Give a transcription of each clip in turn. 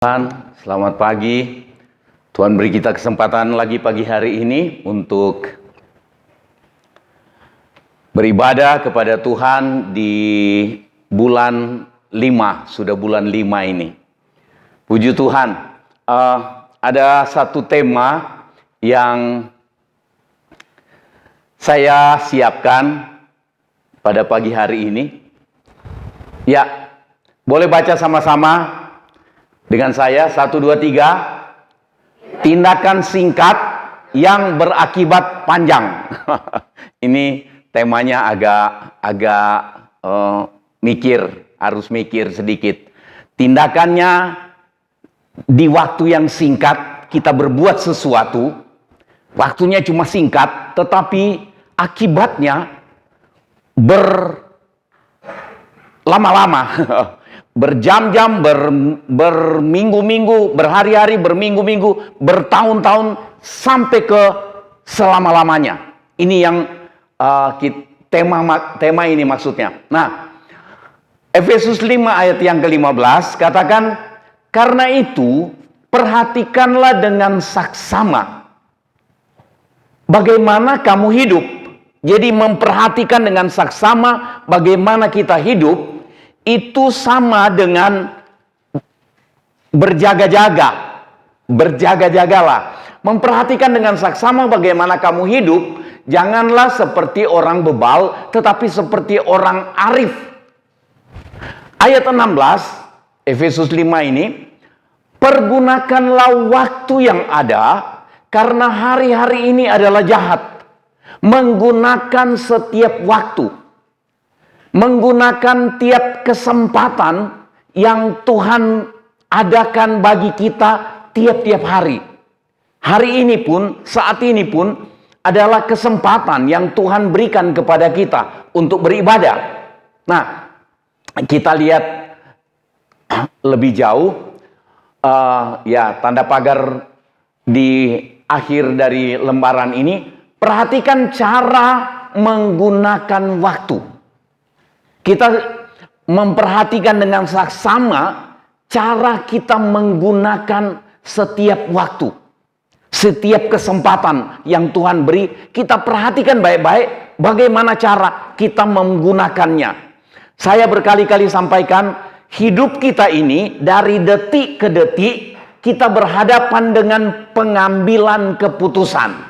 Tuhan, selamat pagi. Tuhan beri kita kesempatan lagi pagi hari ini untuk beribadah kepada Tuhan di bulan 5, sudah bulan 5 ini. Puji Tuhan, ada satu tema yang saya siapkan pada pagi hari ini. Ya, boleh baca sama-sama dengan saya, 1, 2, 3. Tindakan singkat yang berakibat panjang. Ini temanya agak harus mikir sedikit. Tindakannya di waktu yang singkat kita berbuat sesuatu, waktunya cuma singkat, tetapi akibatnya berlama-lama. Berjam-jam, berminggu-minggu, berhari-hari, berminggu-minggu, bertahun-tahun, sampai ke selama-lamanya. Ini yang tema ini maksudnya. Nah, Efesus 5 ayat yang ke-15 katakan, karena itu perhatikanlah dengan saksama bagaimana kamu hidup. Jadi memperhatikan dengan saksama bagaimana kita hidup itu sama dengan berjaga-jaga. Berjaga-jagalah. Memperhatikan dengan saksama bagaimana kamu hidup. Janganlah seperti orang bebal, tetapi seperti orang arif. Ayat 16, Efesus 5 ini, pergunakanlah waktu yang ada, karena hari-hari ini adalah jahat. Menggunakan setiap waktu, menggunakan tiap kesempatan yang Tuhan adakan bagi kita tiap-tiap hari. Hari ini pun, saat ini pun adalah kesempatan yang Tuhan berikan kepada kita untuk beribadah. Nah, kita lihat lebih jauh, tanda pagar di akhir dari lembaran ini. Perhatikan cara menggunakan waktu. Kita memperhatikan dengan saksama cara kita menggunakan setiap waktu. Setiap kesempatan yang Tuhan beri, kita perhatikan baik-baik bagaimana cara kita menggunakannya. Saya berkali-kali sampaikan, hidup kita ini dari detik ke detik, kita berhadapan dengan pengambilan keputusan.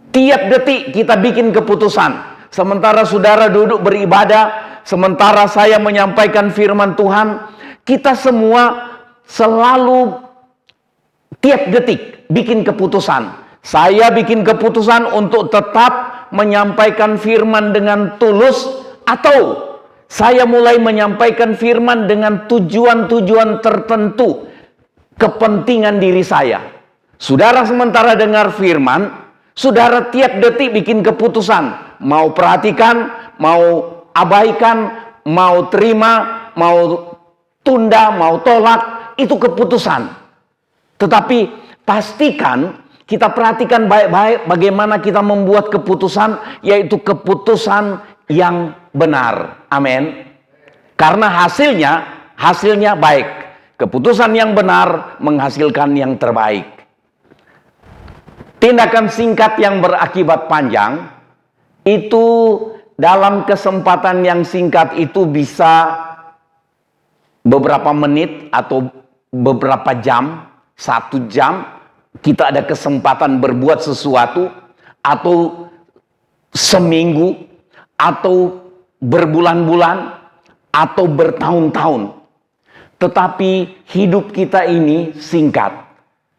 Tiap detik kita bikin keputusan. Sementara saudara duduk beribadah, sementara saya menyampaikan firman Tuhan, kita semua selalu tiap detik bikin keputusan. Saya bikin keputusan untuk tetap menyampaikan firman dengan tulus, atau saya mulai menyampaikan firman dengan tujuan-tujuan tertentu, kepentingan diri saya. Saudara sementara dengar firman, saudara tiap detik bikin keputusan. Mau perhatikan, mau abaikan, mau terima, mau tunda, mau tolak, itu keputusan. Tetapi pastikan kita perhatikan baik-baik bagaimana kita membuat keputusan, yaitu keputusan yang benar. Amin. Karena hasilnya baik. Keputusan yang benar menghasilkan yang terbaik. Tindakan singkat yang berakibat panjang, itu dalam kesempatan yang singkat itu bisa beberapa menit atau beberapa jam, 1 jam, kita ada kesempatan berbuat sesuatu, atau seminggu, atau berbulan-bulan, atau bertahun-tahun. Tetapi hidup kita ini singkat.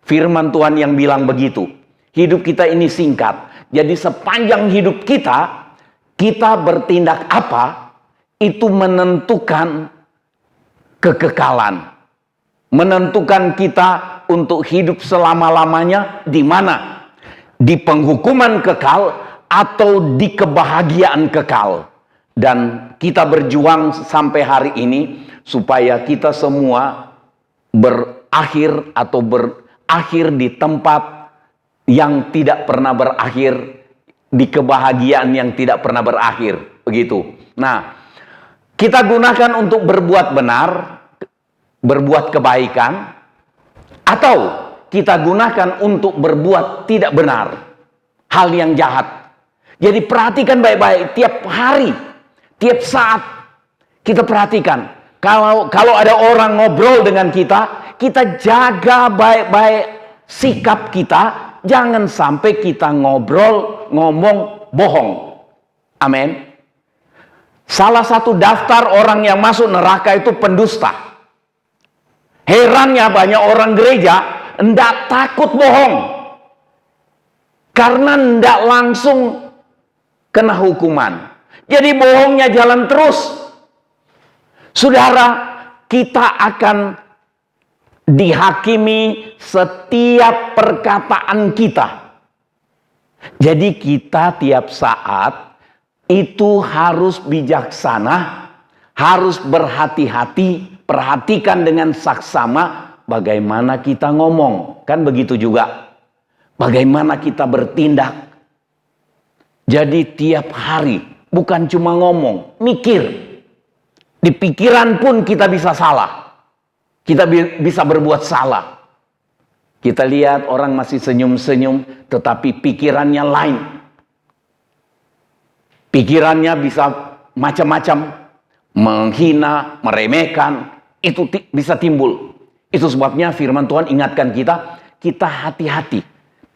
Firman Tuhan yang bilang begitu. Hidup kita ini singkat. Jadi sepanjang hidup kita bertindak apa, itu menentukan kekekalan. Menentukan kita untuk hidup selama-lamanya di mana? Di penghukuman kekal atau di kebahagiaan kekal. Dan kita berjuang sampai hari ini supaya kita semua berakhir di tempat yang tidak pernah berakhir, di kebahagiaan yang tidak pernah berakhir, begitu. Nah, kita gunakan untuk berbuat benar, berbuat kebaikan, atau kita gunakan untuk berbuat tidak benar, hal yang jahat. Jadi perhatikan baik-baik tiap hari, tiap saat kita perhatikan. Kalau ada orang ngobrol dengan kita, kita jaga baik-baik sikap kita, jangan sampai kita ngomong bohong. Amin. Salah satu daftar orang yang masuk neraka itu pendusta. Herannya banyak orang gereja enggak takut bohong, karena enggak langsung kena hukuman. Jadi bohongnya jalan terus. Saudara, kita akan dihakimi setiap perkataan kita. Jadi kita tiap saat itu harus bijaksana, harus berhati-hati, perhatikan dengan saksama bagaimana kita ngomong. Kan begitu juga bagaimana kita bertindak. Jadi tiap hari bukan cuma ngomong, mikir. Di pikiran pun kita bisa salah. Kita bisa berbuat salah. Kita lihat orang masih senyum-senyum, tetapi pikirannya lain. Pikirannya bisa macam-macam, menghina, meremehkan, itu bisa timbul. Itu sebabnya firman Tuhan ingatkan kita hati-hati.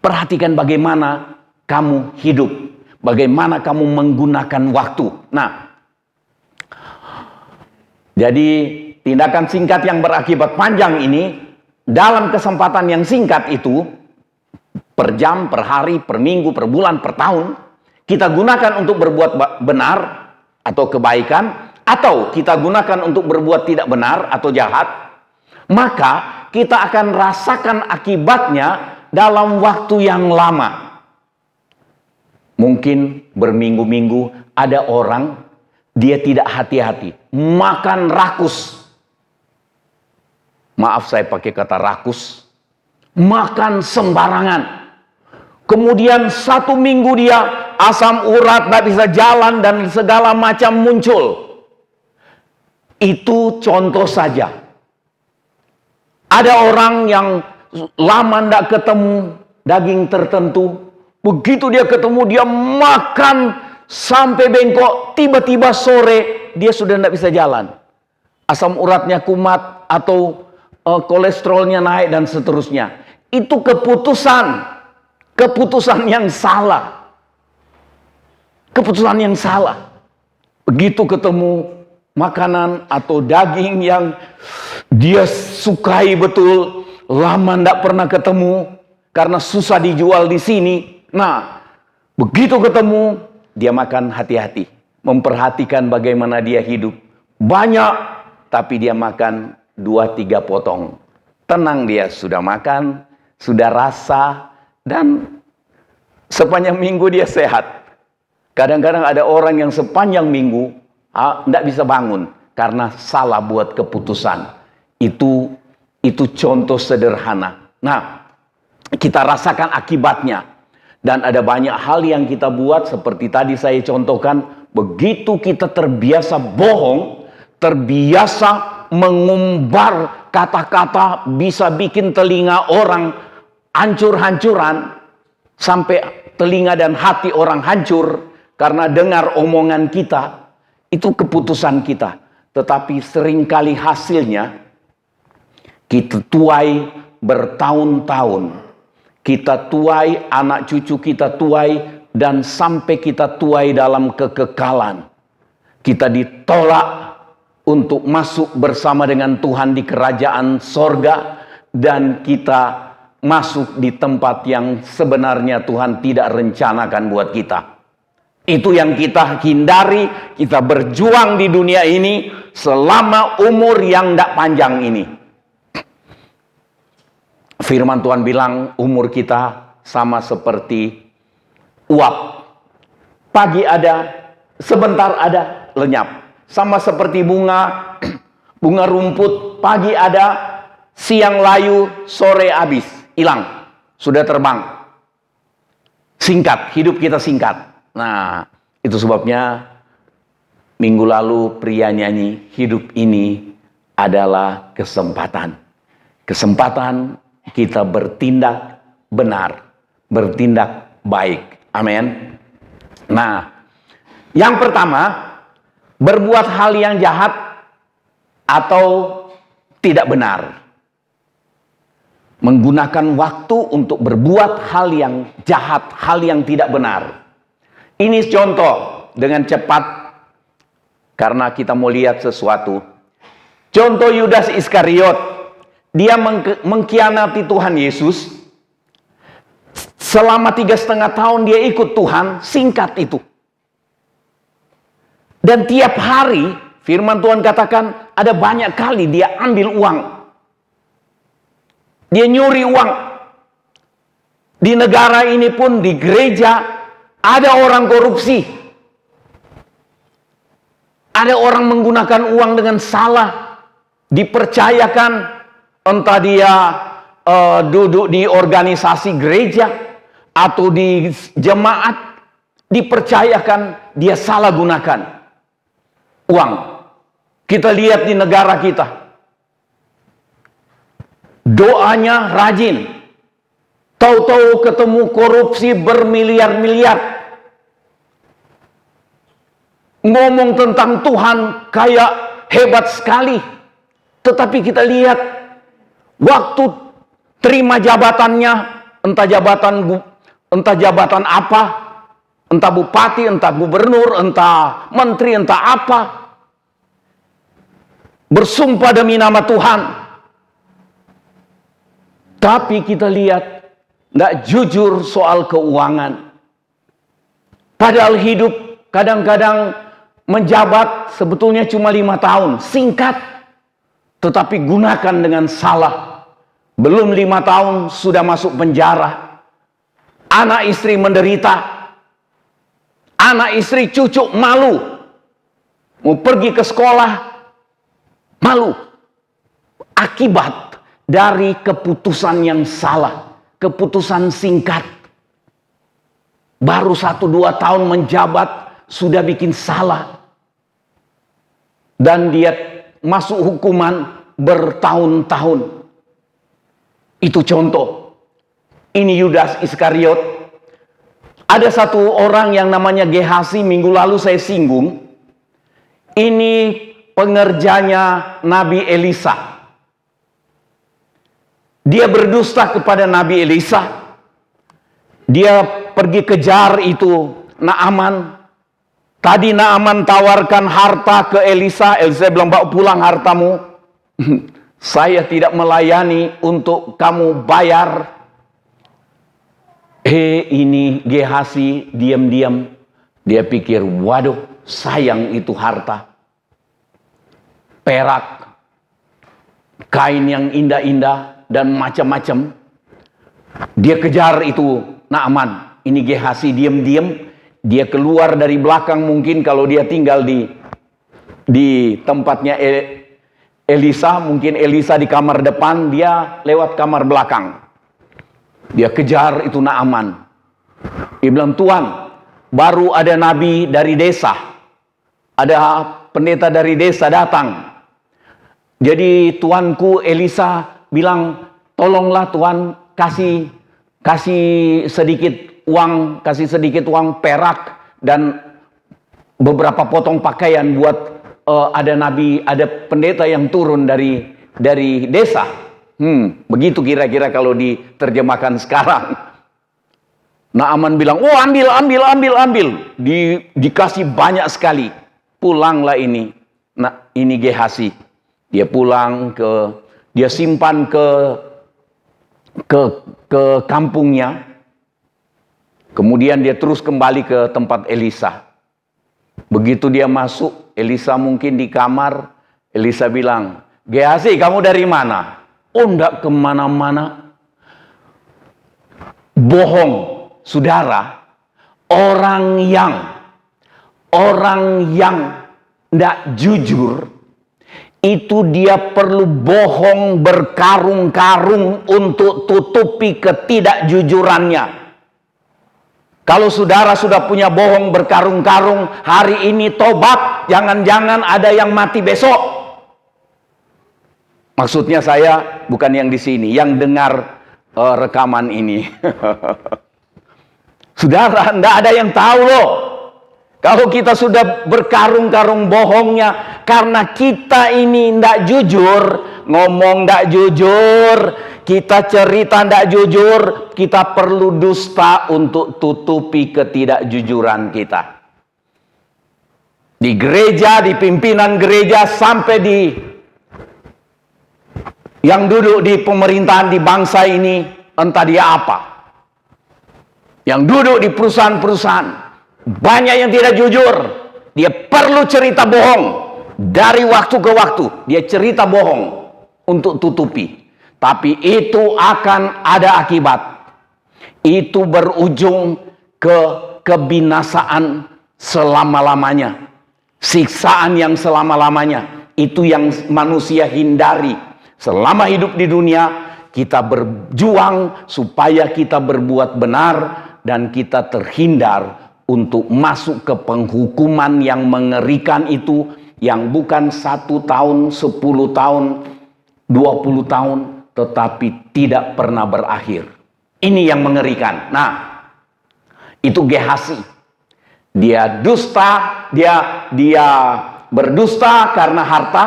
Perhatikan bagaimana kamu hidup, bagaimana kamu menggunakan waktu. Nah, jadi tindakan singkat yang berakibat panjang ini, dalam kesempatan yang singkat itu, per jam, per hari, per minggu, per bulan, per tahun, kita gunakan untuk berbuat benar atau kebaikan, atau kita gunakan untuk berbuat tidak benar atau jahat, maka kita akan rasakan akibatnya dalam waktu yang lama. Mungkin berminggu-minggu ada orang, dia tidak hati-hati, makan rakus. Maaf saya pakai kata rakus. Makan sembarangan. Kemudian 1 minggu dia asam urat, tidak bisa jalan dan segala macam muncul. Itu contoh saja. Ada orang yang lama tidak ketemu daging tertentu. Begitu dia ketemu, dia makan sampai bengkok. Tiba-tiba sore dia sudah tidak bisa jalan. Asam uratnya kumat atau kolesterolnya naik dan seterusnya. Itu keputusan yang salah. Keputusan yang salah. Begitu ketemu makanan atau daging yang dia sukai betul, lama tidak pernah ketemu karena susah dijual di sini. Nah, begitu ketemu, dia makan hati-hati, memperhatikan bagaimana dia hidup. Banyak, tapi dia makan 2-3 potong. Tenang, dia sudah makan, sudah rasa, dan sepanjang minggu dia sehat. Kadang-kadang ada orang yang sepanjang minggu tidak bisa bangun karena salah buat keputusan. Itu contoh sederhana. Nah, kita rasakan akibatnya. Dan ada banyak hal yang kita buat seperti tadi saya contohkan. Begitu kita terbiasa bohong, terbiasa mengumbar kata-kata, bisa bikin telinga orang hancur-hancuran, sampai telinga dan hati orang hancur karena dengar omongan kita. Itu keputusan kita. Tetapi seringkali hasilnya kita tuai bertahun-tahun. Kita tuai, anak cucu kita tuai, dan sampai kita tuai dalam kekekalan. Kita ditolak untuk masuk bersama dengan Tuhan di kerajaan sorga, dan kita masuk di tempat yang sebenarnya Tuhan tidak rencanakan buat kita. Itu yang kita hindari. Kita berjuang di dunia ini selama umur yang tidak panjang ini. Firman Tuhan bilang umur kita sama seperti uap. Pagi ada, sebentar ada, lenyap. Sama seperti bunga rumput, pagi ada, siang layu, sore habis, hilang, sudah terbang. Singkat, hidup kita singkat. Nah, itu sebabnya minggu lalu pria nyanyi, hidup ini adalah kesempatan. Kesempatan kita bertindak benar, bertindak baik. Amin. Nah, yang pertama, berbuat hal yang jahat atau tidak benar. Menggunakan waktu untuk berbuat hal yang jahat, hal yang tidak benar. Ini contoh dengan cepat karena kita mau lihat sesuatu. Contoh Yudas Iskariot, dia mengkhianati Tuhan Yesus. Selama 3,5 tahun dia ikut Tuhan, singkat itu. Dan tiap hari, firman Tuhan katakan, ada banyak kali dia ambil uang. Dia nyuri uang. Di negara ini pun, di gereja, ada orang korupsi. Ada orang menggunakan uang dengan salah. Dipercayakan, entah dia duduk di organisasi gereja, atau di jemaat, dipercayakan dia salah gunakan uang. Kita lihat di negara kita, doanya rajin, tahu-tahu ketemu korupsi bermiliar-miliar. Ngomong tentang Tuhan kayak hebat sekali, tetapi kita lihat waktu terima jabatannya, entah jabatan apa, entah bupati, entah gubernur, entah menteri, entah apa, bersumpah demi nama Tuhan, tapi kita lihat nggak jujur soal keuangan. Padahal hidup kadang-kadang menjabat sebetulnya cuma 5 tahun, singkat, tetapi gunakan dengan salah. Belum 5 tahun sudah masuk penjara. Anak istri menderita. Anak istri cucu malu. Mau pergi ke sekolah, malu. Akibat dari keputusan yang salah. Keputusan singkat. Baru 1-2 tahun menjabat, sudah bikin salah. Dan dia masuk hukuman bertahun-tahun. Itu contoh. Ini Yudas Iskariot. Ada satu orang yang namanya Gehasi, minggu lalu saya singgung. Ini pengerjanya Nabi Elisa. Dia berdusta kepada Nabi Elisa. Dia pergi kejar itu Naaman. Tadi Naaman tawarkan harta ke Elisa. Elisa bilang, bawa pulang hartamu. Saya tidak melayani untuk kamu bayar. Ini Gehasi diam-diam. Dia pikir, waduh, sayang itu harta. Perak, kain yang indah-indah, dan macam-macam. Dia kejar itu Naaman. Ini Gehasi diam-diam. Dia keluar dari belakang, mungkin kalau dia tinggal di tempatnya Elisa, mungkin Elisa di kamar depan, dia lewat kamar belakang. Dia kejar itu Naaman. Dia bilang, Tuan, baru ada nabi dari desa. Ada pendeta dari desa datang. Jadi tuanku Elisa bilang, tolonglah Tuan, kasih sedikit uang perak dan beberapa potong pakaian buat ada nabi, ada pendeta yang turun dari desa. Begitu kira-kira kalau diterjemahkan sekarang. Naaman bilang, oh ambil. Dikasih banyak sekali. Pulanglah ini. Nah, ini Gehasi. Dia pulang dia simpan ke kampungnya. Kemudian dia terus kembali ke tempat Elisa. Begitu dia masuk, Elisa mungkin di kamar. Elisa bilang, Gehasi, kamu dari mana? Oh, enggak kemana-mana. Bohong, saudara. Orang yang enggak jujur, itu dia perlu bohong berkarung-karung untuk tutupi ketidakjujurannya. Kalau saudara sudah punya bohong berkarung-karung, hari ini tobat, jangan-jangan ada yang mati besok. Maksudnya saya bukan yang di sini, yang dengar rekaman ini. Saudara, tidak ada yang tahu loh. Kalau kita sudah berkarung-karung bohongnya, karena kita ini tidak jujur, ngomong tidak jujur, kita cerita tidak jujur, kita perlu dusta untuk tutupi ketidakjujuran kita. Di gereja, di pimpinan gereja, sampai di yang duduk di pemerintahan di bangsa ini, entah dia apa. Yang duduk di perusahaan-perusahaan, banyak yang tidak jujur. Dia perlu cerita bohong. Dari waktu ke waktu, dia cerita bohong untuk tutupi. Tapi itu akan ada akibat. Itu berujung ke kebinasaan selama-lamanya. Siksaan yang selama-lamanya. Itu yang manusia hindari. Selama hidup di dunia, kita berjuang supaya kita berbuat benar dan kita terhindar untuk masuk ke penghukuman yang mengerikan itu, yang bukan 1 tahun, 10 tahun, 20 tahun, tetapi tidak pernah berakhir. Ini yang mengerikan. Nah, itu Gehazi. Dia dusta, dia berdusta karena harta,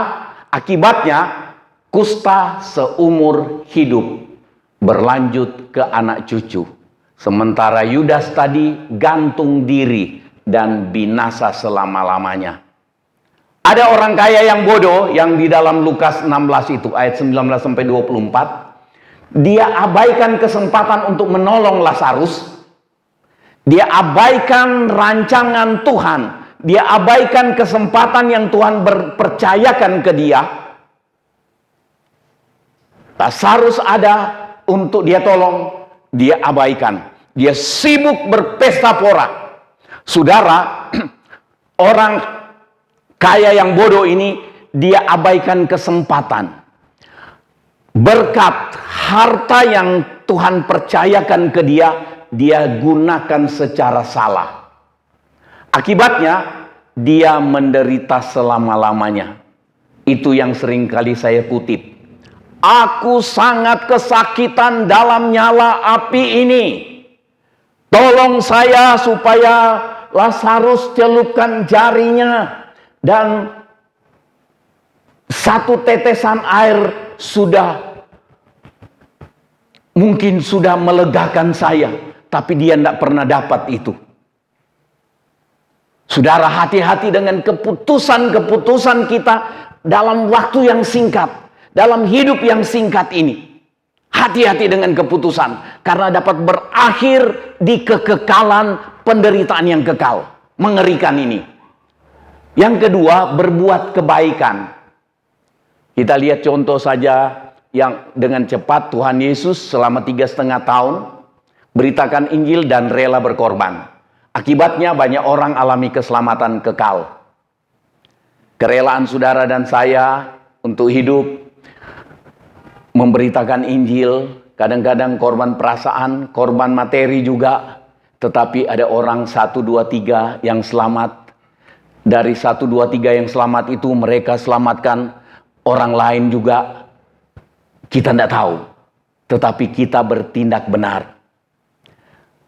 akibatnya kusta seumur hidup, berlanjut ke anak cucu. Sementara Yudas tadi gantung diri dan binasa selama-lamanya. Ada orang kaya yang bodoh yang di dalam Lukas 16 itu ayat 19 sampai 24. Dia abaikan kesempatan untuk menolong Lazarus. Dia abaikan rancangan Tuhan. Dia abaikan kesempatan yang Tuhan percayakan ke dia. Lazarus ada untuk dia tolong, dia abaikan. Dia sibuk berpesta pora. Saudara, orang kaya yang bodoh ini, dia abaikan kesempatan. Berkat harta yang Tuhan percayakan ke dia, dia gunakan secara salah. Akibatnya, dia menderita selama-lamanya. Itu yang seringkali saya kutip. Aku sangat kesakitan dalam nyala api ini. Tolong saya supaya Lazarus celupkan jarinya. Dan satu tetesan air mungkin sudah melegakan saya. Tapi dia tidak pernah dapat itu. Saudara, hati-hati dengan keputusan-keputusan kita dalam waktu yang singkat. Dalam hidup yang singkat ini, hati-hati dengan keputusan, karena dapat berakhir di kekekalan penderitaan yang kekal. Mengerikan ini. Yang kedua, berbuat kebaikan. Kita lihat contoh saja yang dengan cepat Tuhan Yesus selama 3,5 tahun beritakan Injil dan rela berkorban. Akibatnya banyak orang alami keselamatan kekal. Kerelaan saudara dan saya untuk hidup memberitakan Injil, kadang-kadang korban perasaan, korban materi juga. Tetapi ada orang 1, 2, 3 yang selamat. Dari 1, 2, 3 yang selamat itu mereka selamatkan orang lain juga. Kita tidak tahu. Tetapi kita bertindak benar.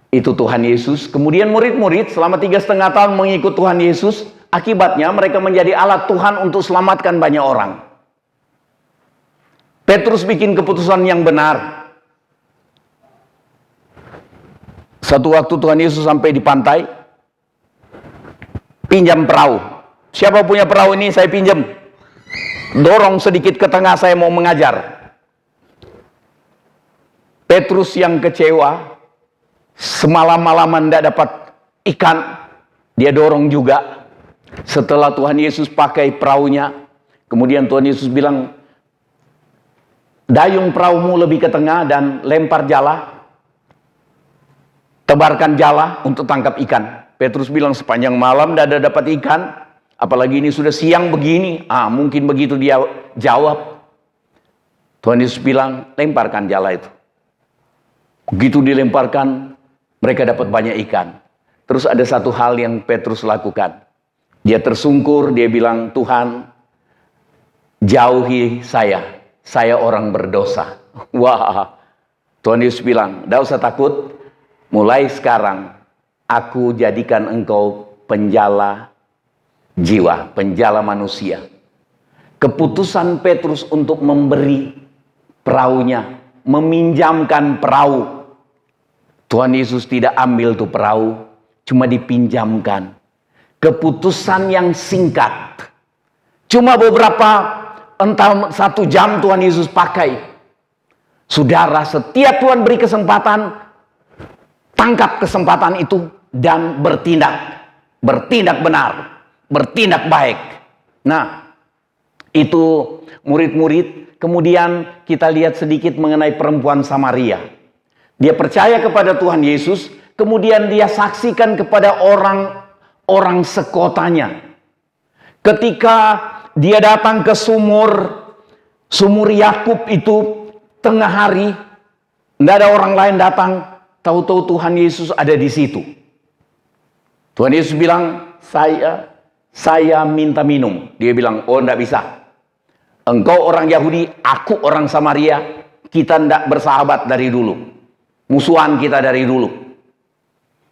Itu Tuhan Yesus. Kemudian murid-murid selama 3,5 tahun mengikut Tuhan Yesus. Akibatnya mereka menjadi alat Tuhan untuk selamatkan banyak orang. Petrus bikin keputusan yang benar. Satu waktu Tuhan Yesus sampai di pantai, pinjam perahu. Siapa punya perahu ini, saya pinjam. Dorong sedikit ke tengah, saya mau mengajar. Petrus yang kecewa, semalam-malaman tidak dapat ikan, dia dorong juga. Setelah Tuhan Yesus pakai perahunya, kemudian Tuhan Yesus bilang, dayung perahumu lebih ke tengah dan lempar jala. Tebarkan jala untuk tangkap ikan. Petrus bilang, sepanjang malam tidak ada dapat ikan. Apalagi ini sudah siang begini. Mungkin begitu dia jawab. Tuhan Yesus bilang, lemparkan jala itu. Begitu dilemparkan, mereka dapat banyak ikan. Terus ada satu hal yang Petrus lakukan. Dia tersungkur, dia bilang, Tuhan, jauhi saya. Saya orang berdosa. Wah, Tuhan Yesus bilang, "Tidak usah takut, mulai sekarang aku jadikan engkau penjala jiwa, penjala manusia." Keputusan Petrus untuk memberi perahunya, meminjamkan perahu. Tuhan Yesus tidak ambil tuh perahu, cuma dipinjamkan. Keputusan yang singkat. Cuma beberapa, entah 1 jam Tuhan Yesus pakai. Saudara, setiap Tuhan beri kesempatan, tangkap kesempatan itu dan bertindak. Bertindak benar, bertindak baik. Nah, itu murid-murid. Kemudian kita lihat sedikit mengenai perempuan Samaria. Dia percaya kepada Tuhan Yesus, kemudian dia saksikan kepada orang sekotanya. Ketika dia datang ke sumur Yakub itu tengah hari, tidak ada orang lain datang, tahu-tahu Tuhan Yesus ada di situ. Tuhan Yesus bilang, saya minta minum. Dia bilang, "Oh, tidak bisa. Engkau orang Yahudi, aku orang Samaria, kita tidak bersahabat dari dulu. Musuhan kita dari dulu."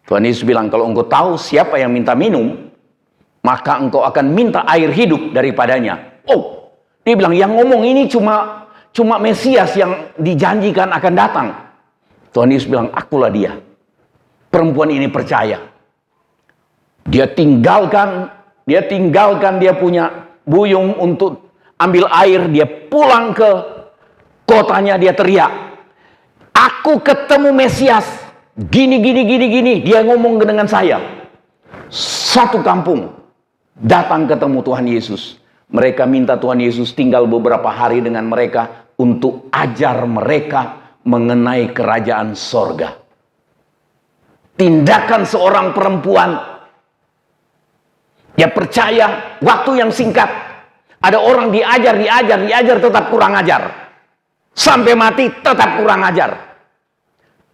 Tuhan Yesus bilang, "Kalau engkau tahu siapa yang minta minum, maka engkau akan minta air hidup daripadanya." Oh, dia bilang, yang ngomong ini cuma Mesias yang dijanjikan akan datang. Tuhan Yesus bilang, "Akulah dia." Perempuan ini percaya. Dia tinggalkan dia punya buyung untuk ambil air, dia pulang ke kotanya, dia teriak, "Aku ketemu Mesias, gini." Dia ngomong dengan saya. Satu kampung datang ketemu Tuhan Yesus. Mereka minta Tuhan Yesus tinggal beberapa hari dengan mereka untuk ajar mereka mengenai kerajaan sorga. Tindakan seorang perempuan, dia percaya, waktu yang singkat. Ada orang diajar tetap kurang ajar. Sampai mati tetap kurang ajar.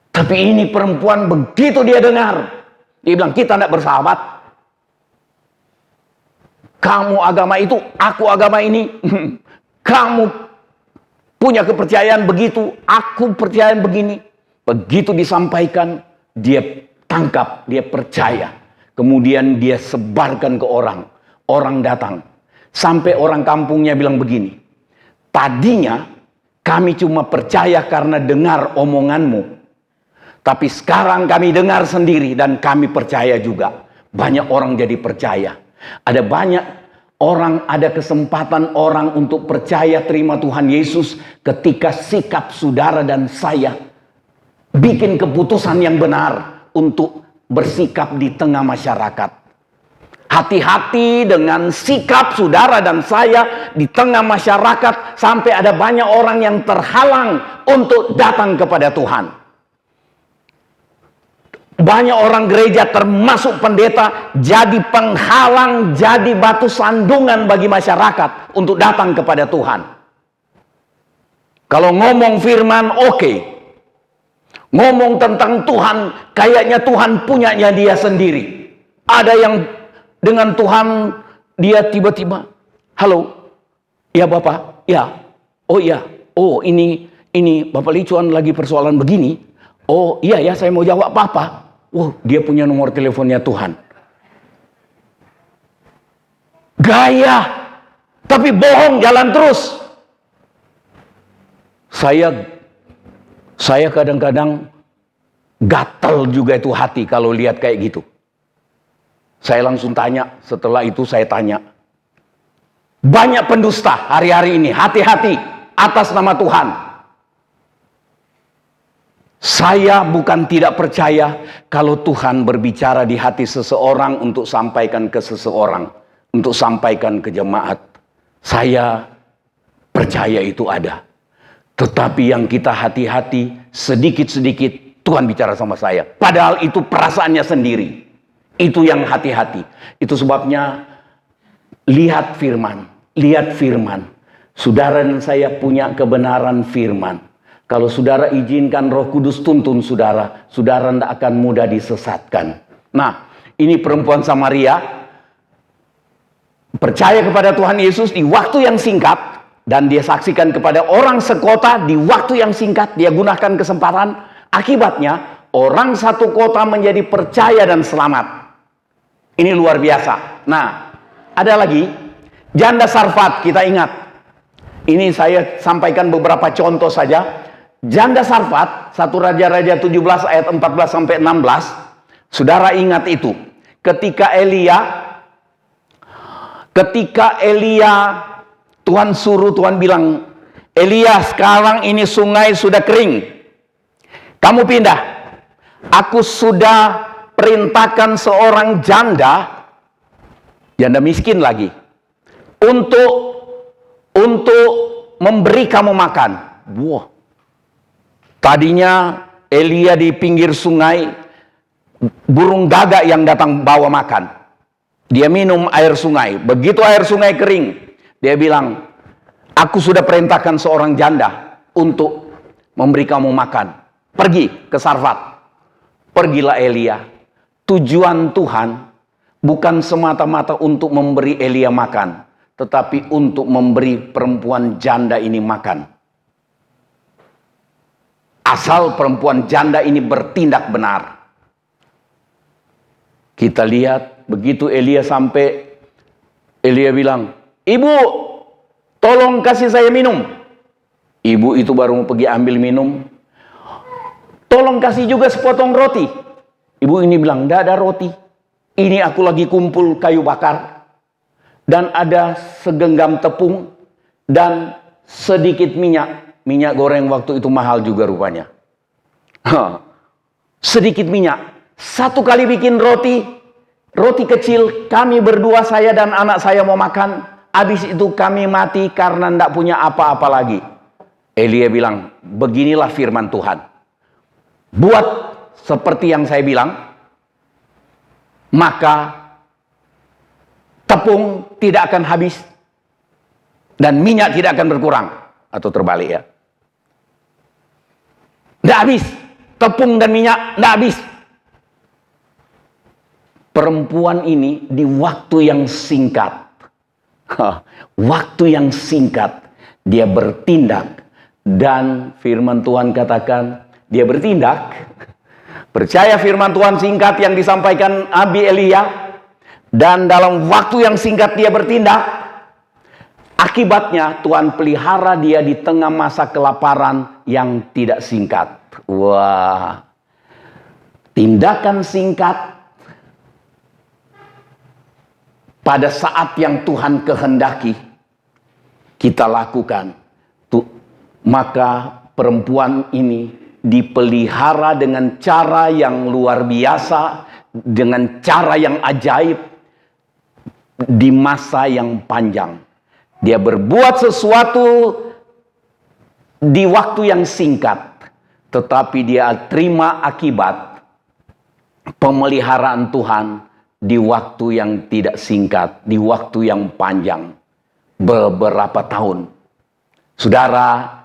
Tapi ini perempuan, begitu dia dengar, dia bilang, "Kita tidak bersahabat. Kamu agama itu, aku agama ini. Kamu punya kepercayaan begitu, aku percayaan begini." Begitu disampaikan, dia tangkap, dia percaya. Kemudian dia sebarkan ke orang. Orang datang. Sampai orang kampungnya bilang begini, "Tadinya kami cuma percaya karena dengar omonganmu. Tapi sekarang kami dengar sendiri dan kami percaya juga." Banyak orang jadi percaya. Ada banyak orang, ada kesempatan orang untuk percaya terima Tuhan Yesus ketika sikap saudara dan saya bikin keputusan yang benar untuk bersikap di tengah masyarakat. Hati-hati dengan sikap saudara dan saya di tengah masyarakat, sampai ada banyak orang yang terhalang untuk datang kepada Tuhan. Banyak orang gereja termasuk pendeta jadi penghalang, jadi batu sandungan bagi masyarakat untuk datang kepada Tuhan. Kalau ngomong firman, oke. Ngomong tentang Tuhan, kayaknya Tuhan punyanya dia sendiri. Ada yang dengan Tuhan, dia tiba-tiba, "Halo, ya Bapak, ya, oh ya, oh ini Bapak Licuan lagi persoalan begini. Oh iya ya, saya mau jawab apa?" Oh, dia punya nomor teleponnya Tuhan. Gaya, tapi bohong, jalan terus. Saya kadang-kadang gatal juga itu hati kalau lihat kayak gitu. Saya langsung tanya, setelah itu saya tanya. Banyak pendusta hari-hari ini, hati-hati atas nama Tuhan. Saya bukan tidak percaya kalau Tuhan berbicara di hati seseorang untuk sampaikan ke seseorang, untuk sampaikan ke jemaat. Saya percaya itu ada. Tetapi yang kita hati-hati, sedikit-sedikit Tuhan bicara sama saya. Padahal itu perasaannya sendiri. Itu yang hati-hati. Itu sebabnya lihat firman. Lihat firman. Saudara dan saya punya kebenaran firman. Kalau saudara izinkan Roh Kudus tuntun saudara, saudara tidak akan mudah disesatkan. Nah, ini perempuan Samaria percaya kepada Tuhan Yesus di waktu yang singkat. Dan dia saksikan kepada orang sekota di waktu yang singkat. Dia gunakan kesempatan. Akibatnya orang satu kota menjadi percaya dan selamat. Ini luar biasa. Nah, ada lagi janda Sarfat, kita ingat. Ini saya sampaikan beberapa contoh saja. Janda Sarfat, 1 Raja-Raja 17 ayat 14 sampai 16. Saudara ingat itu. Ketika Elia Tuhan suruh, Tuhan bilang, Elia, sekarang ini sungai sudah kering. Kamu pindah. Aku sudah perintahkan seorang janda miskin lagi, untuk memberi kamu makan. Wah. Tadinya Elia di pinggir sungai, burung gagak yang datang bawa makan. Dia minum air sungai. Begitu air sungai kering, dia bilang, aku sudah perintahkan seorang janda untuk memberi kamu makan. Pergi ke Sarfat. Pergilah Elia. Tujuan Tuhan bukan semata-mata untuk memberi Elia makan, tetapi untuk memberi perempuan janda ini makan. Asal perempuan janda ini bertindak benar. Kita lihat, begitu Elia sampai, Elia bilang, ibu, tolong kasih saya minum. Ibu itu baru mau pergi ambil minum. Tolong kasih juga sepotong roti. Ibu ini bilang, tidak ada roti. Ini aku lagi kumpul kayu bakar. Dan ada segenggam tepung. Dan sedikit minyak. Minyak goreng waktu itu mahal juga rupanya. Sedikit minyak. Satu kali bikin roti. Roti kecil. Kami berdua, saya dan anak saya mau makan. Habis itu kami mati karena tidak punya apa-apa lagi. Elia bilang, beginilah firman Tuhan. Buat seperti yang saya bilang, maka tepung tidak akan habis dan minyak tidak akan berkurang. Atau terbalik ya. Tidak habis. Tepung dan minyak tidak habis. Perempuan ini di waktu yang singkat, waktu yang singkat, dia bertindak. Dan firman Tuhan katakan, dia bertindak. Percaya firman Tuhan singkat yang disampaikan Nabi Elia. Dan dalam waktu yang singkat dia bertindak. Akibatnya Tuhan pelihara dia di tengah masa kelaparan yang tidak singkat. Wah. Tindakan singkat. Pada saat yang Tuhan kehendaki. Kita lakukan. Maka perempuan ini dipelihara dengan cara yang luar biasa, dengan cara yang ajaib, di masa yang panjang. Dia berbuat sesuatu di waktu yang singkat, tetapi dia terima akibat pemeliharaan Tuhan di waktu yang tidak singkat, di waktu yang panjang, beberapa tahun. Saudara,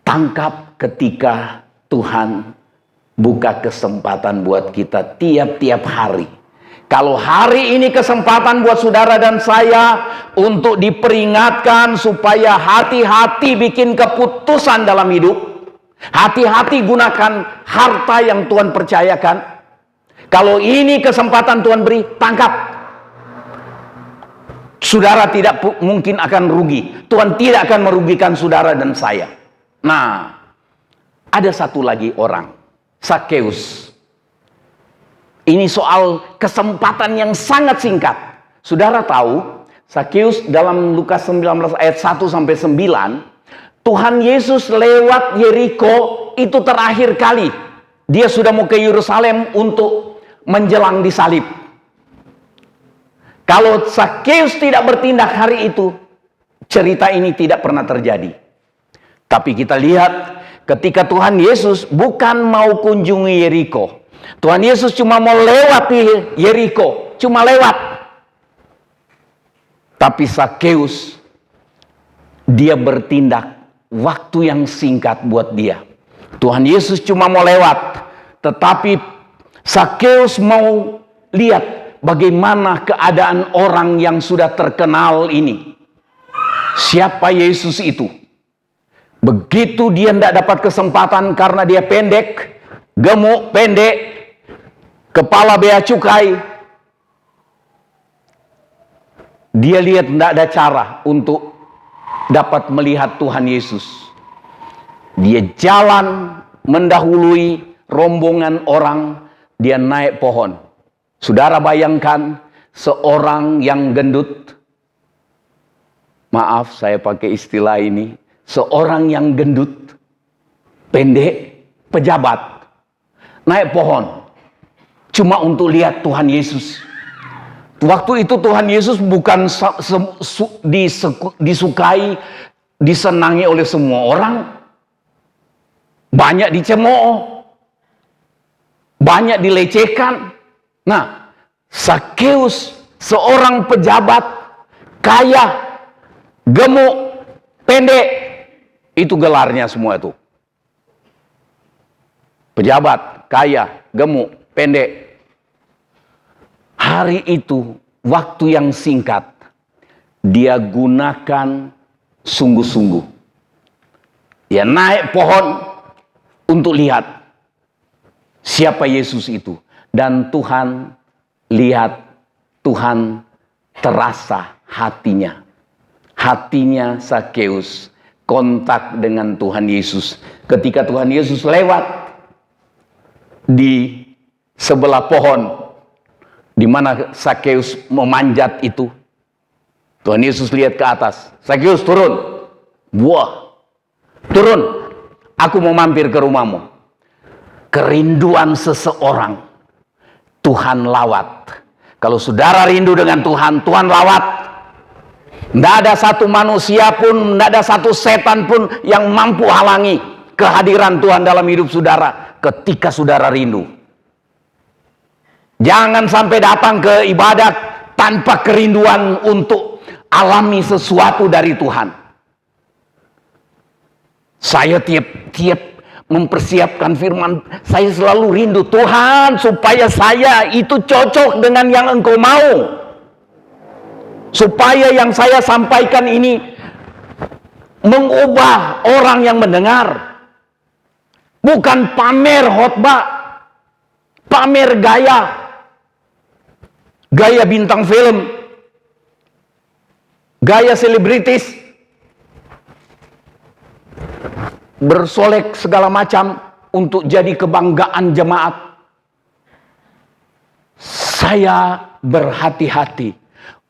tangkap ketika Tuhan buka kesempatan buat kita tiap-tiap hari. Kalau hari ini kesempatan buat saudara dan saya untuk diperingatkan supaya hati-hati bikin keputusan dalam hidup. Hati-hati gunakan harta yang Tuhan percayakan. Kalau ini kesempatan Tuhan beri, tangkap. Saudara tidak mungkin akan rugi. Tuhan tidak akan merugikan saudara dan saya. Nah, ada satu lagi orang, Zakheus. Ini soal kesempatan yang sangat singkat. Saudara tahu, Zakheus dalam Lukas 19 ayat 1 sampai 9, Tuhan Yesus lewat Yeriko itu terakhir kali. Dia sudah mau ke Yerusalem untuk menjelang disalib. Kalau Zakheus tidak bertindak hari itu, cerita ini tidak pernah terjadi. Tapi kita lihat ketika Tuhan Yesus bukan mau kunjungi Yeriko. Tuhan Yesus cuma mau lewat di Yeriko. Cuma lewat. Tapi Zakheus, dia bertindak waktu yang singkat buat dia. Tuhan Yesus cuma mau lewat. Tetapi Zakheus mau lihat bagaimana keadaan orang yang sudah terkenal ini. siapa Yesus itu. Begitu dia tidak dapat kesempatan karena dia pendek, gemuk, pendek, kepala bea cukai, dia lihat tidak ada cara untuk dapat melihat Tuhan Yesus. Dia jalan mendahului rombongan orang, dia naik pohon. Saudara bayangkan seorang yang gendut, maaf saya pakai istilah ini, seorang yang gendut, pendek, pejabat, naik pohon, cuma untuk lihat Tuhan Yesus. Waktu itu Tuhan Yesus bukan disukai, disenangi oleh semua orang. Banyak dicemooh, banyak dilecehkan. Nah, Zakheus, seorang pejabat, kaya, gemuk, pendek, itu gelarnya semua itu. Pejabat, kaya, gemuk, pendek. Hari itu, waktu yang singkat, dia gunakan sungguh-sungguh. Dia naik pohon untuk lihat siapa Yesus itu. Dan Tuhan lihat, Tuhan terasa hatinya. Hatinya Zakheus kontak dengan Tuhan Yesus. Ketika Tuhan Yesus lewat di sebelah pohon di mana Zakheus memanjat itu, Tuhan Yesus lihat ke atas. Zakheus, turun. Wah, turun. Aku mau mampir ke rumahmu. Kerinduan seseorang, Tuhan lawat. Kalau saudara rindu dengan Tuhan, Tuhan lawat. Tidak ada satu manusia pun, tidak ada satu setan pun yang mampu halangi kehadiran Tuhan dalam hidup saudara ketika saudara rindu. Jangan sampai datang ke ibadat tanpa kerinduan untuk alami sesuatu dari Tuhan. Saya tiap mempersiapkan firman, saya selalu rindu Tuhan supaya saya itu cocok dengan yang Engkau mau. Supaya yang saya sampaikan ini mengubah orang yang mendengar. Bukan pamer khotbah, pamer gaya. Gaya bintang film, gaya selebritis, bersolek segala macam untuk jadi kebanggaan jemaat. Saya berhati-hati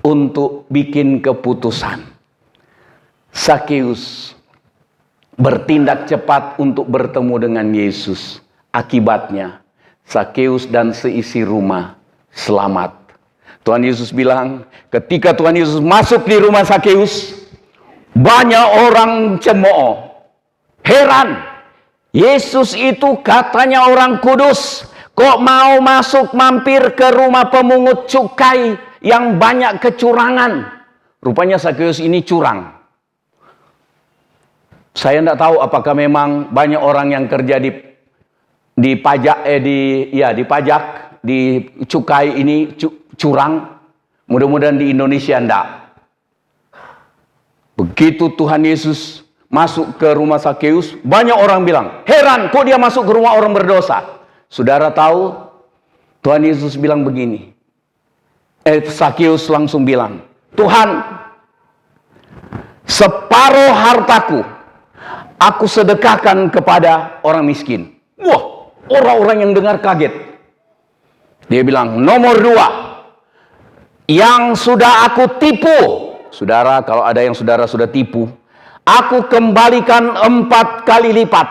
untuk bikin keputusan. Zakheus bertindak cepat untuk bertemu dengan Yesus. Akibatnya Zakheus dan seisi rumah selamat. Tuhan Yesus bilang, ketika Tuhan Yesus masuk di rumah Zakheus, banyak orang cemooh. Heran, Yesus itu katanya orang kudus, kok mau masuk mampir ke rumah pemungut cukai yang banyak kecurangan. Rupanya Zakheus ini curang. Saya tidak tahu apakah memang banyak orang yang kerja di pajak, di pajak, di cukai ini curang. Mudah-mudahan di Indonesia tidak. Begitu Tuhan Yesus masuk ke rumah Zakheus, banyak orang bilang, heran kok dia masuk ke rumah orang berdosa. Saudara tahu, Tuhan Yesus bilang begini. Zakheus langsung bilang, Tuhan, separuh hartaku aku sedekahkan kepada orang miskin. Wah, orang-orang yang dengar kaget. Dia bilang, nomor 2, yang sudah aku tipu. Saudara, kalau ada yang saudara sudah tipu, aku kembalikan 4 kali lipat.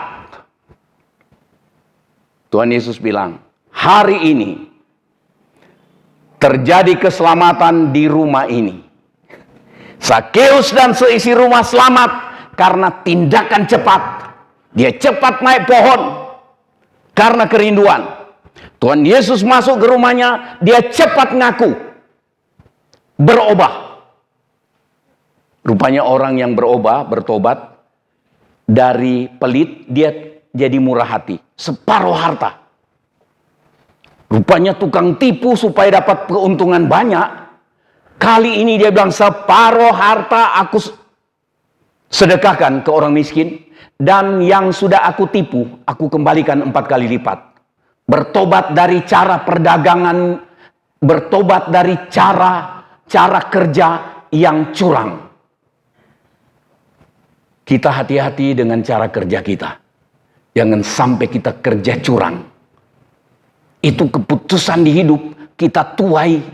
Tuhan Yesus bilang, hari ini terjadi keselamatan di rumah ini. Zakheus dan seisi rumah selamat karena tindakan cepat. Dia cepat naik pohon karena kerinduan. Tuhan Yesus masuk ke rumahnya, dia cepat ngaku, berubah. Rupanya orang yang bertobat dari pelit, dia jadi murah hati. Separuh harta. Rupanya tukang tipu supaya dapat keuntungan banyak. Kali ini dia bilang, separuh harta aku sedekahkan ke orang miskin, dan yang sudah aku tipu, aku kembalikan 4 kali lipat. Bertobat dari cara perdagangan, bertobat dari cara kerja yang curang. Kita hati-hati dengan cara kerja kita. Jangan sampai kita kerja curang. Itu keputusan di hidup kita tuai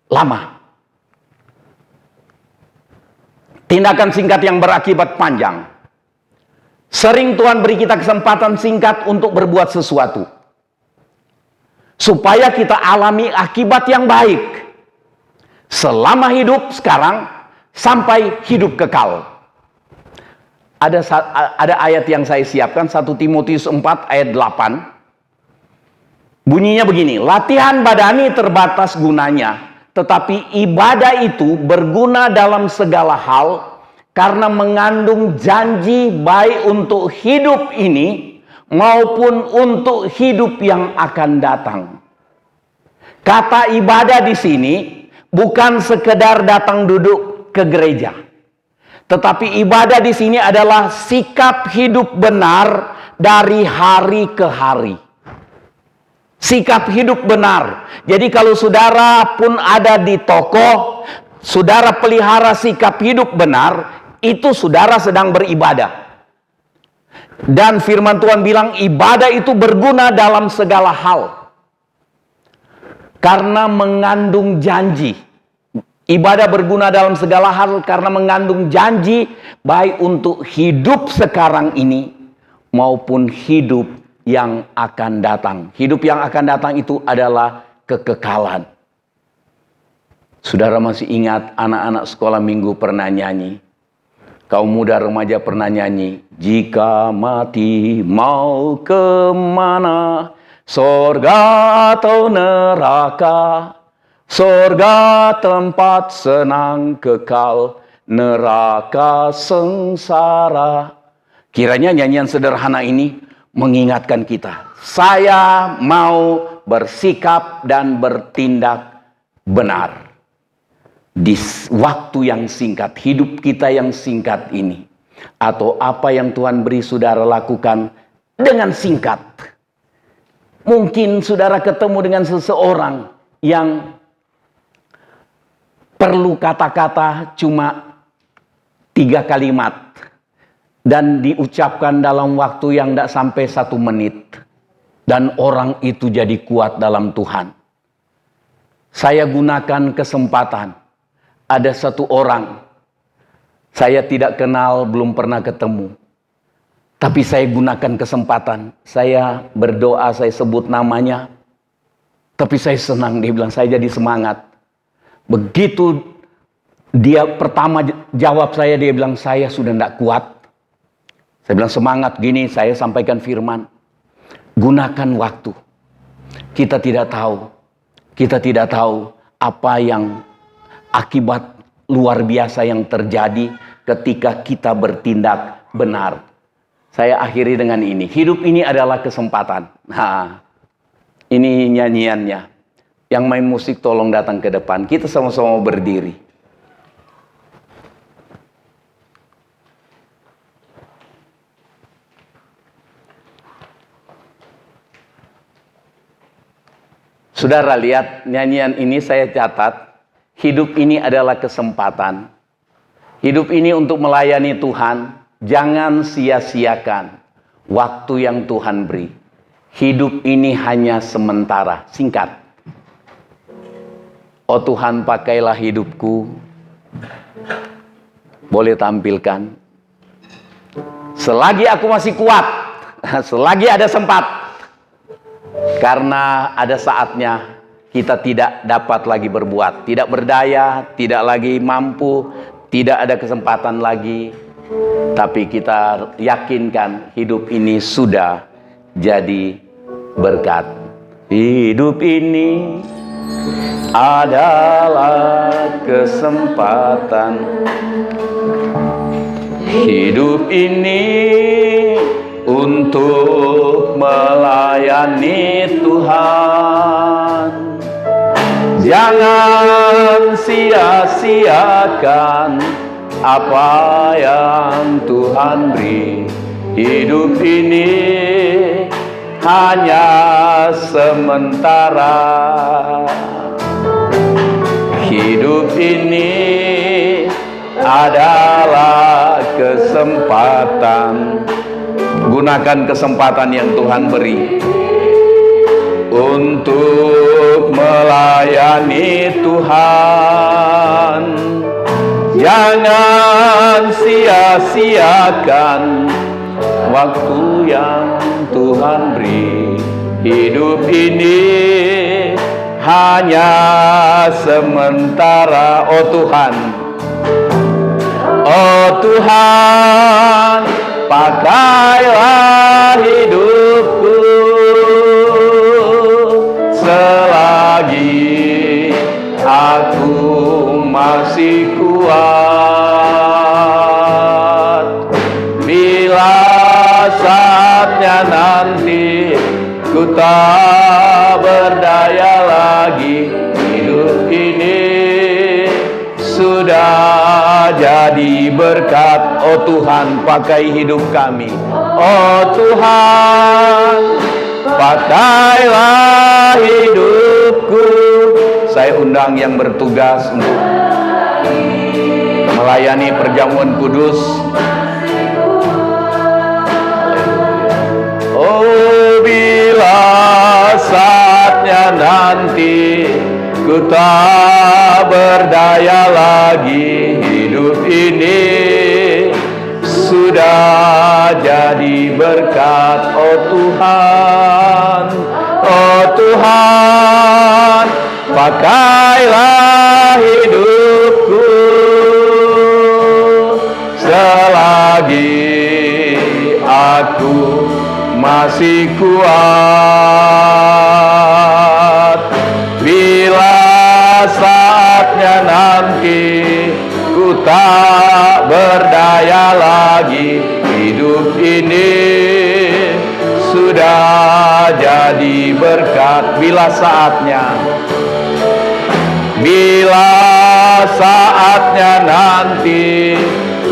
lama. Tindakan singkat yang berakibat panjang. Sering Tuhan beri kita kesempatan singkat untuk berbuat sesuatu, supaya kita alami akibat yang baik selama hidup sekarang sampai hidup kekal. Ada ayat yang saya siapkan, 1 Timotius 4 ayat 8. Bunyinya begini, latihan badani terbatas gunanya, tetapi ibadah itu berguna dalam segala hal, karena mengandung janji baik untuk hidup ini maupun untuk hidup yang akan datang. Kata ibadah di sini bukan sekedar datang duduk ke gereja, tetapi ibadah di sini adalah sikap hidup benar dari hari ke hari. Sikap hidup benar. Jadi kalau saudara pun ada di toko, saudara pelihara sikap hidup benar, itu saudara sedang beribadah. Dan firman Tuhan bilang ibadah itu berguna dalam segala hal, karena mengandung janji. Ibadah berguna dalam segala hal karena mengandung janji baik untuk hidup sekarang ini maupun hidup yang akan datang. Hidup yang akan datang itu adalah kekekalan. Saudara masih ingat anak-anak sekolah minggu pernah nyanyi? Kaum muda remaja pernah nyanyi, jika mati mau kemana, sorga atau neraka? Sorga tempat senang kekal, neraka sengsara. Kiranya nyanyian sederhana ini mengingatkan kita, saya mau bersikap dan bertindak benar di waktu yang singkat, hidup kita yang singkat ini, atau apa yang Tuhan beri saudara lakukan dengan singkat. Mungkin saudara ketemu dengan seseorang yang perlu kata-kata cuma 3 kalimat dan diucapkan dalam waktu yang tidak sampai 1 menit, dan orang itu jadi kuat dalam Tuhan. Saya gunakan kesempatan. Ada satu orang, saya tidak kenal, belum pernah ketemu, tapi saya gunakan kesempatan. Saya berdoa, saya sebut namanya, tapi saya senang. Dia bilang, saya jadi semangat. Begitu dia pertama jawab saya, dia bilang, saya sudah tidak kuat. Saya bilang, semangat gini, saya sampaikan firman. Gunakan waktu. Kita tidak tahu apa yang akibat luar biasa yang terjadi ketika kita bertindak benar. Saya akhiri dengan ini. Hidup ini adalah kesempatan. Nah, ini nyanyiannya. Yang main musik tolong datang ke depan. Kita sama-sama berdiri. Saudara lihat nyanyian ini, saya catat. Hidup ini adalah kesempatan. Hidup ini untuk melayani Tuhan. Jangan sia-siakan waktu yang Tuhan beri. Hidup ini hanya sementara, singkat. Oh Tuhan, pakailah hidupku. Boleh tampilkan. Selagi aku masih kuat, selagi ada sempat. Karena ada saatnya kita tidak dapat lagi berbuat, tidak berdaya, tidak lagi mampu, tidak ada kesempatan lagi. Tapi kita yakinkan hidup ini sudah jadi berkat. Hidup ini adalah kesempatan. Hidup ini untuk melayani Tuhan. Jangan sia-siakan apa yang Tuhan beri. Hidup ini hanya sementara. Hidup ini adalah kesempatan. Gunakan kesempatan yang Tuhan beri untuk melayani Tuhan. Jangan sia-siakan waktu yang Tuhan beri. Hidup ini hanya sementara. Oh Tuhan, oh Tuhan, pakailah hidupku selagi aku masih kuat. Bila saatnya nanti ku tak berdaya lagi, hidup ini sudah jadi berkat. Oh Tuhan, pakai hidup kami. Oh Tuhan, pakailah hidupku. Saya undang yang bertugas untuk melayani perjamuan kudus. Oh, bila saatnya nanti ku tak berdaya lagi, hidup ini sudah jadi berkat. Oh Tuhan, oh Tuhan, pakailah hidupku selagi aku masih kuat. Bila saatnya nanti ku tak berdaya lagi, hidup ini sudah jadi berkat. Bila saatnya, bila saatnya nanti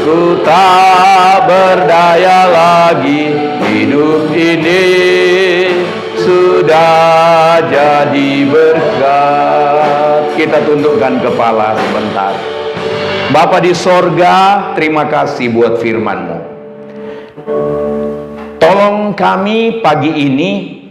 ku tak berdaya lagi, hidup ini sudah jadi berkat. Kita tundukkan kepala sebentar. Bapa di sorga, terima kasih buat firman-Mu. Tolong kami pagi ini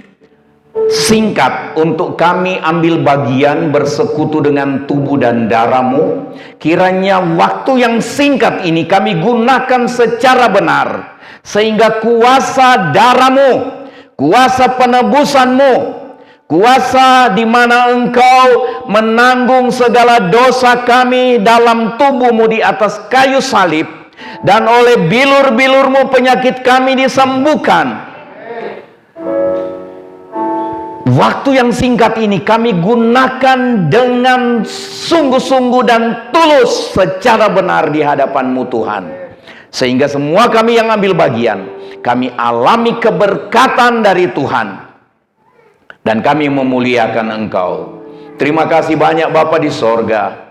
singkat untuk kami ambil bagian bersekutu dengan tubuh dan darah-Mu. Kiranya waktu yang singkat ini kami gunakan secara benar, sehingga kuasa darah-Mu, kuasa penebusan-Mu, kuasa di mana Engkau menanggung segala dosa kami dalam tubuh-Mu di atas kayu salib, dan oleh bilur-bilur-Mu penyakit kami disembuhkan. Waktu yang singkat ini kami gunakan dengan sungguh-sungguh dan tulus secara benar di hadapan-Mu Tuhan. Sehingga semua kami yang ambil bagian, kami alami keberkatan dari Tuhan. Dan kami memuliakan Engkau. Terima kasih banyak Bapa di sorga.